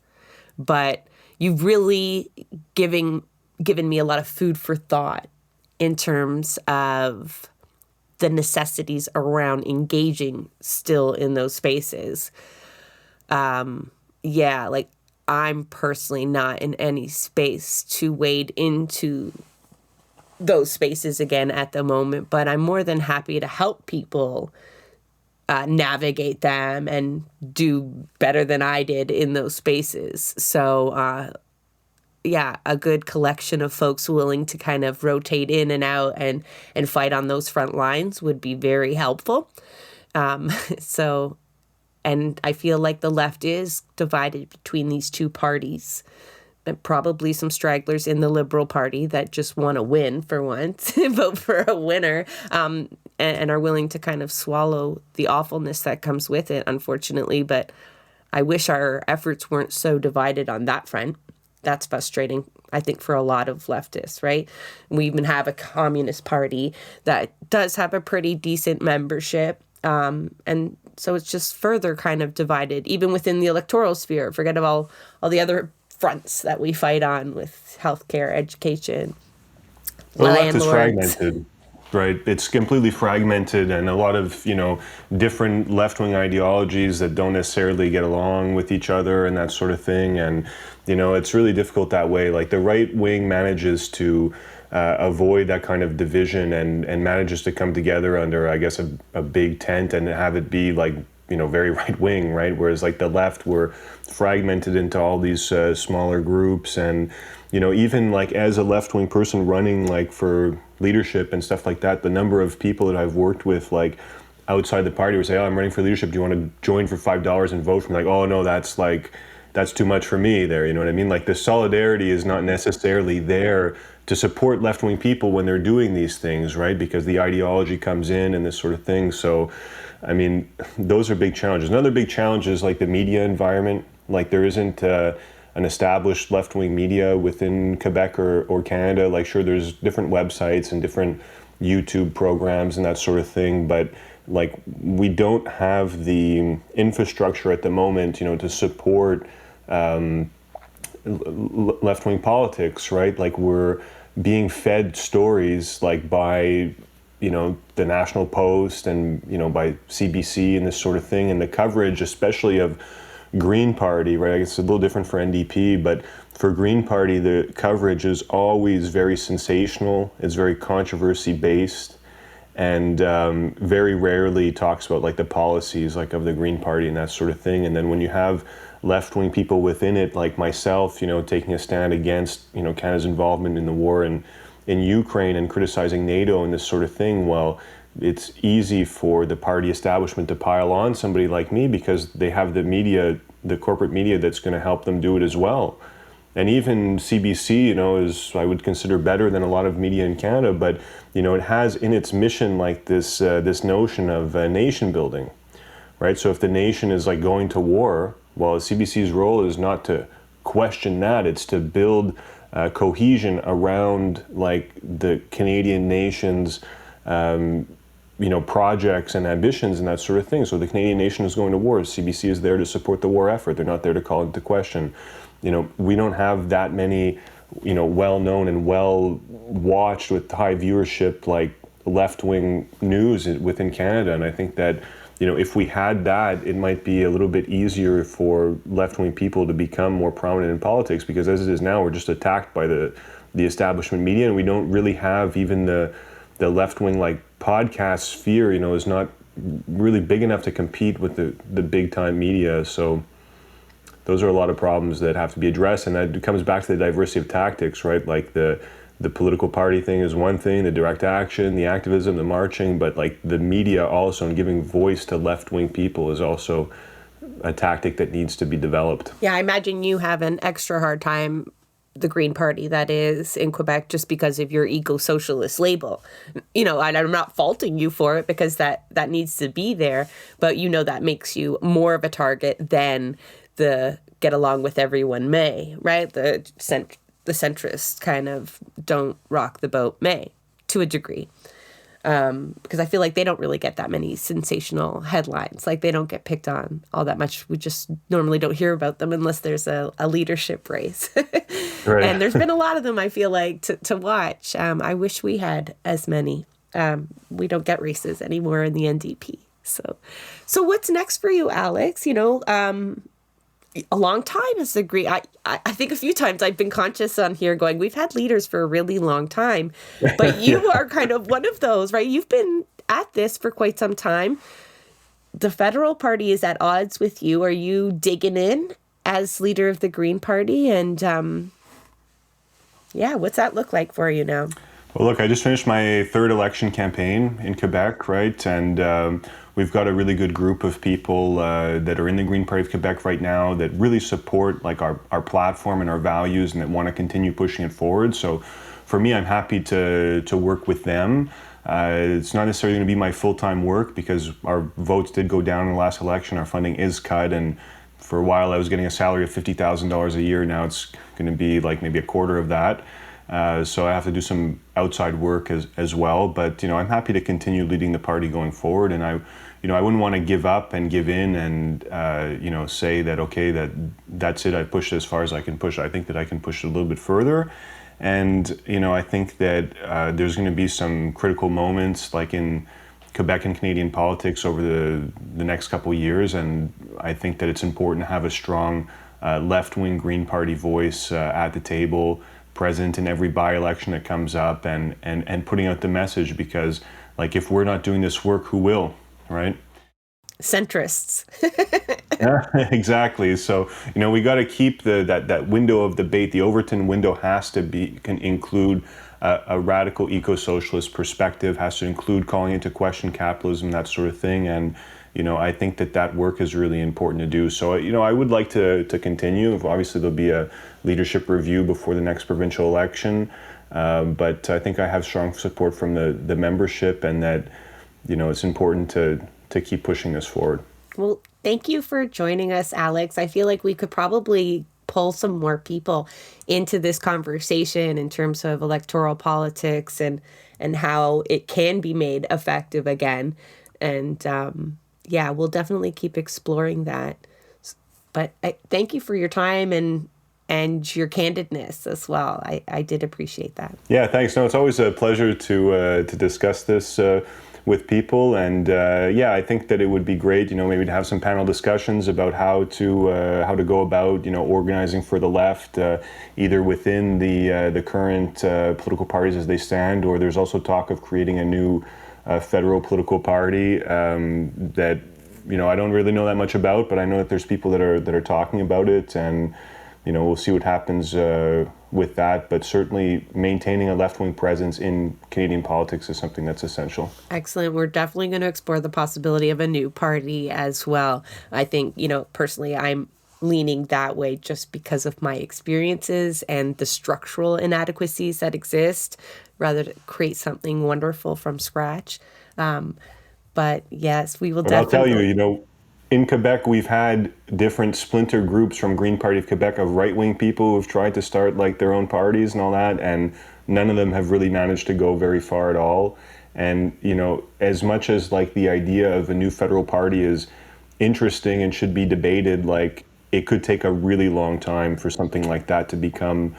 But you've really given me a lot of food for thought in terms of the necessities around engaging still in those spaces. Like I'm personally not in any space to wade into those spaces again at the moment, but I'm more than happy to help people navigate them and do better than I did in those spaces. So, a good collection of folks willing to kind of rotate in and out and fight on those front lines would be very helpful. And I feel like the left is divided between these two parties. And probably some stragglers in the Liberal Party that just want to win for once, vote for a winner, and are willing to kind of swallow the awfulness that comes with it, unfortunately. But I wish our efforts weren't so divided on that front. That's frustrating, I think, for a lot of leftists, right? We even have a Communist Party that does have a pretty decent membership. And so it's just further kind of divided, even within the electoral sphere. Forget about all the other fronts that we fight on with healthcare, education, well, the left is landlords. fragmented, right? It's completely fragmented, and a lot of different left-wing ideologies that don't necessarily get along with each other and that sort of thing. And it's really difficult that way. Like the right wing manages to avoid that kind of division and manages to come together under, I guess, a big tent and have it be like very right wing, right? Whereas like the left were fragmented into all these smaller groups, and even like as a left wing person running like for leadership and stuff like that, the number of people that I've worked with like outside the party would say, "Oh, I'm running for leadership. Do you want to join for $5 and vote for me?" Like, "Oh no, that's too much for me there." You know what I mean? Like the solidarity is not necessarily there to support left-wing people when they're doing these things, right? Because the ideology comes in and this sort of thing. So, I mean, those are big challenges. Another big challenge is like the media environment. Like there isn't an established left-wing media within Quebec or Canada. Like sure, there's different websites and different YouTube programs and that sort of thing, but like we don't have the infrastructure at the moment, to support left-wing politics, right? Like we're being fed stories like by, the National Post and, by CBC and this sort of thing, and the coverage, especially of Green Party, right? I guess it's a little different for NDP, but for Green Party, the coverage is always very sensational. It's very controversy-based, and very rarely talks about like the policies like of the Green Party and that sort of thing. And then when you have left-wing people within it, like myself, taking a stand against, Canada's involvement in the war in Ukraine and criticizing NATO and this sort of thing, well, it's easy for the party establishment to pile on somebody like me because they have the media, the corporate media that's going to help them do it as well. And even CBC, is, I would consider, better than a lot of media in Canada, but, it has in its mission like this notion of nation building, right? So if the nation is like going to war, well, CBC's role is not to question that, it's to build cohesion around like the Canadian nation's projects and ambitions and that sort of thing. So the Canadian nation is going to war. CBC is there to support the war effort. They're not there to call it into question. We don't have that many, well-known and well-watched with high viewership like left-wing news within Canada. And I think that, if we had that, it might be a little bit easier for left-wing people to become more prominent in politics, because as it is now, we're just attacked by the establishment media, and we don't really have even the left-wing like podcast sphere, is not really big enough to compete with the big-time media. So those are a lot of problems that have to be addressed, and that comes back to the diversity of tactics, right? Like the political party thing is one thing, the direct action, the activism, the marching, but like the media also, and giving voice to left-wing people is also a tactic that needs to be developed. Yeah, I imagine you have an extra hard time, the Green Party, that is, in Quebec, just because of your eco-socialist label. And I'm not faulting you for it, because that needs to be there, but that makes you more of a target than the get along with everyone may, right? The centrist kind of don't rock the boat may, to a degree. Because I feel like they don't really get that many sensational headlines. Like they don't get picked on all that much. We just normally don't hear about them unless there's a leadership race. Right. And there's been a lot of them, I feel like, to watch. I wish we had as many. We don't get races anymore in the NDP. So what's next for you, Alex? A long time is agreed. I think a few times I've been conscious on here going, we've had leaders for a really long time, but you are kind of one of those, right? You've been at this for quite some time. The federal party is at odds with you. Are you digging in as leader of the Green Party? And what's that look like for you now? Well, look, I just finished my third election campaign in Quebec, right? And we've got a really good group of people that are in the Green Party of Quebec right now that really support like our platform and our values, and that want to continue pushing it forward. So for me, I'm happy to work with them. It's not necessarily going to be my full-time work, because our votes did go down in the last election. Our funding is cut, and for a while I was getting a salary of $50,000 a year. Now it's going to be like maybe a quarter of that. So I have to do some outside work as well, but I'm happy to continue leading the party going forward, and I wouldn't want to give up and give in and say that okay, that's it, I pushed as far as I can push. I think that I can push it a little bit further, and I think that there's going to be some critical moments like in Quebec and Canadian politics over the next couple of years, and I think that it's important to have a strong left-wing Green Party voice at the table, present in every by-election that comes up, and putting out the message, because like if we're not doing this work, who will, right? Centrists. Yeah, exactly. So we got to keep that window of debate. The Overton window has to can include a radical eco-socialist perspective, has to include calling into question capitalism, that sort of thing. And I think that work is really important to do. So I would like to continue. Obviously there'll be a leadership review before the next provincial election, but I think I have strong support from the membership, and that it's important to keep pushing this forward. Well, thank you for joining us, Alex. I feel like we could probably pull some more people into this conversation in terms of electoral politics and and how it can be made effective again. And we'll definitely keep exploring that. But thank you for your time and your candidness as well. I did appreciate that. Yeah, thanks. No, it's always a pleasure to discuss this with people, and I think that it would be great, maybe to have some panel discussions about how to go about, organizing for the left, either within the current political parties as they stand, or there's also talk of creating a new federal political party that I don't really know that much about, but I know that there's people that are talking about it, and we'll see what happens with that, but certainly maintaining a left-wing presence in Canadian politics is something that's essential. Excellent. We're definitely going to explore the possibility of a new party as well. I think, personally, I'm leaning that way just because of my experiences and the structural inadequacies that exist, rather than create something wonderful from scratch. But yes, we will definitely... I'll tell you, in Quebec, we've had different splinter groups from Green Party of Quebec of right-wing people who've tried to start their own parties and all that, and none of them have really managed to go very far at all. And, as much as the idea of a new federal party is interesting and should be debated, it could take a really long time for something like that to become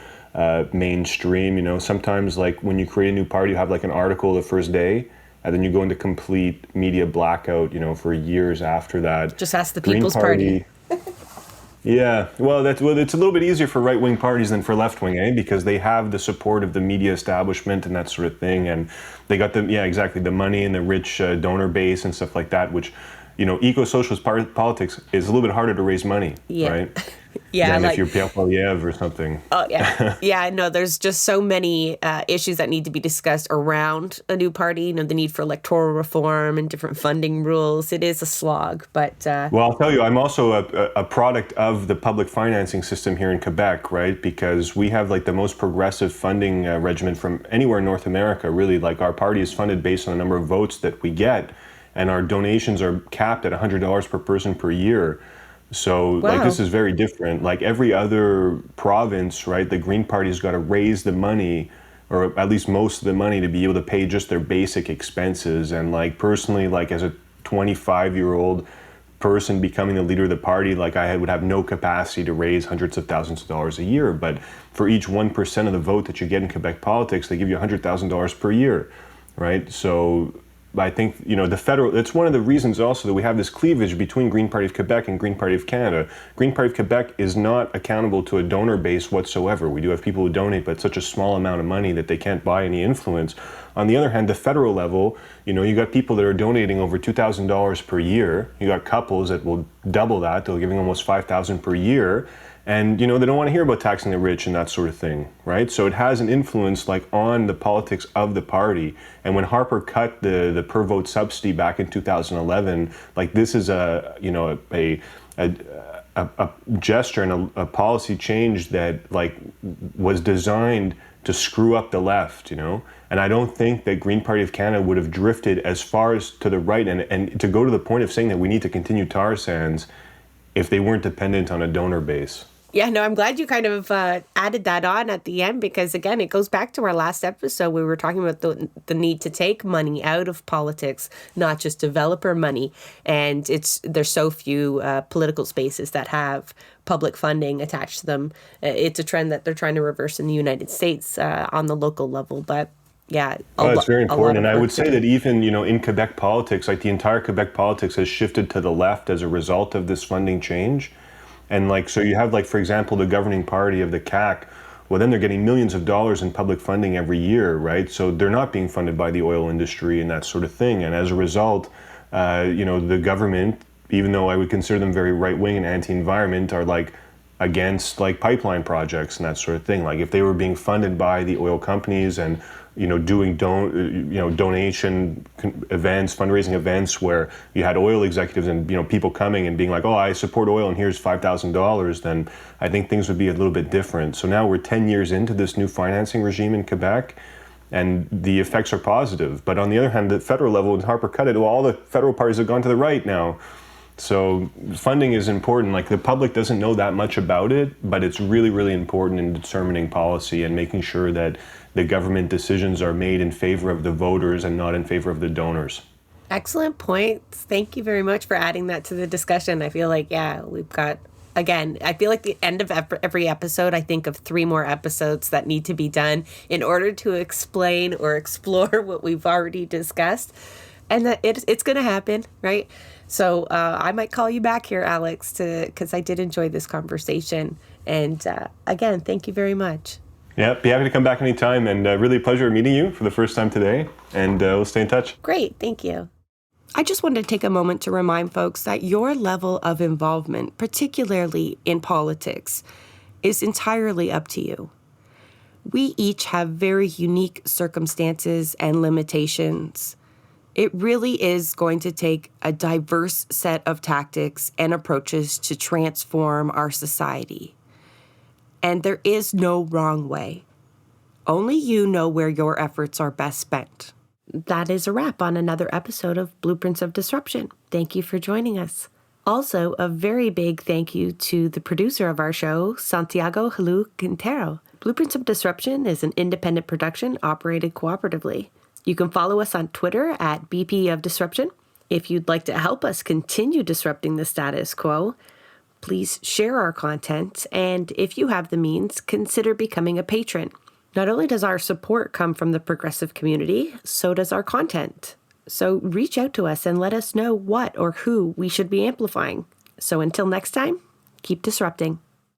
mainstream. Sometimes when you create a new party, you have an article the first day, and then you go into complete media blackout, for years after that. Just ask the People's Party. Yeah, it's a little bit easier for right-wing parties than for left-wing, because they have the support of the media establishment and that sort of thing, and they got the money and the rich donor base and stuff like that, which, eco-socialist politics is a little bit harder to raise money, right? Yeah, than if you're Pierre Poilievre or something. Oh, yeah. Yeah, no, there's just so many issues that need to be discussed around a new party, the need for electoral reform and different funding rules. It is a slog, but... Well, I'll tell you, I'm also a product of the public financing system here in Quebec, right? Because we have the most progressive funding regimen from anywhere in North America, really. Our party is funded based on the number of votes that we get, and our donations are capped at $100 per person per year. So wow. This is very different. Every other province, right, the Green Party's got to raise the money, or at least most of the money, to be able to pay just their basic expenses. And personally, as a 25-year-old person becoming the leader of the party, I would have no capacity to raise hundreds of thousands of dollars a year. But for each 1% of the vote that you get in Quebec politics, they give you $100,000 per year, right? So I think, the federal, it's one of the reasons also that we have this cleavage between Green Party of Quebec and Green Party of Canada. Green Party of Quebec is not accountable to a donor base whatsoever. We do have people who donate, but such a small amount of money that they can't buy any influence. On the other hand, the federal level, you got people that are donating over $2,000 per year. You got couples that will double that. They're giving almost $5,000 per year. And, they don't want to hear about taxing the rich and that sort of thing, right? So it has an influence on the politics of the party. And when Harper cut the per vote subsidy back in 2011, this is a gesture and a policy change that was designed to screw up the left, And I don't think that Green Party of Canada would have drifted as far as to the right and to go to the point of saying that we need to continue tar sands if they weren't dependent on a donor base. Yeah, no, I'm glad you kind of added that on at the end, because, again, it goes back to our last episode. We were talking about the need to take money out of politics, not just developer money. And there's so few political spaces that have public funding attached to them. It's a trend that they're trying to reverse in the United States on the local level. But yeah, it's very important. And I would say that even, in Quebec politics, the entire Quebec politics has shifted to the left as a result of this funding change. And so you have for example, the governing party of the CAQ, well, then they're getting millions of dollars in public funding every year, right? So they're not being funded by the oil industry and that sort of thing. And as a result, the government, even though I would consider them very right-wing and anti-environment, are against pipeline projects and that sort of thing. If they were being funded by the oil companies and doing donation events, fundraising events where you had oil executives and people coming and being oh, I support oil and here's $5,000, then I think things would be a little bit different. So now we're 10 years into this new financing regime in Quebec, and the effects are positive. But on the other hand, the federal level, when Harper cut it, well, all the federal parties have gone to the right now. So funding is important. The public doesn't know that much about it, but it's really, really important in determining policy and making sure that the government decisions are made in favor of the voters and not in favor of the donors. Excellent points. Thank you very much for adding that to the discussion. I feel like, we've got, again, I feel like the end of every episode, I think of 3 more episodes that need to be done in order to explain or explore what we've already discussed. And that it's going to happen, right? So I might call you back here, Alex, because I did enjoy this conversation. And again, thank you very much. Yeah, be happy to come back anytime, and really a pleasure meeting you for the first time today, and we'll stay in touch. Great, thank you. I just wanted to take a moment to remind folks that your level of involvement, particularly in politics, is entirely up to you. We each have very unique circumstances and limitations. It really is going to take a diverse set of tactics and approaches to transform our society. And there is no wrong way. Only you know where your efforts are best spent. That is a wrap on another episode of Blueprints of Disruption. Thank you for joining us. Also, a very big thank you to the producer of our show, Santiago Halu Quintero. Blueprints of Disruption is an independent production operated cooperatively. You can follow us on Twitter at BP of Disruption. If you'd like to help us continue disrupting the status quo, please share our content, and if you have the means, consider becoming a patron. Not only does our support come from the progressive community, so does our content. So reach out to us and let us know what or who we should be amplifying. So until next time, keep disrupting.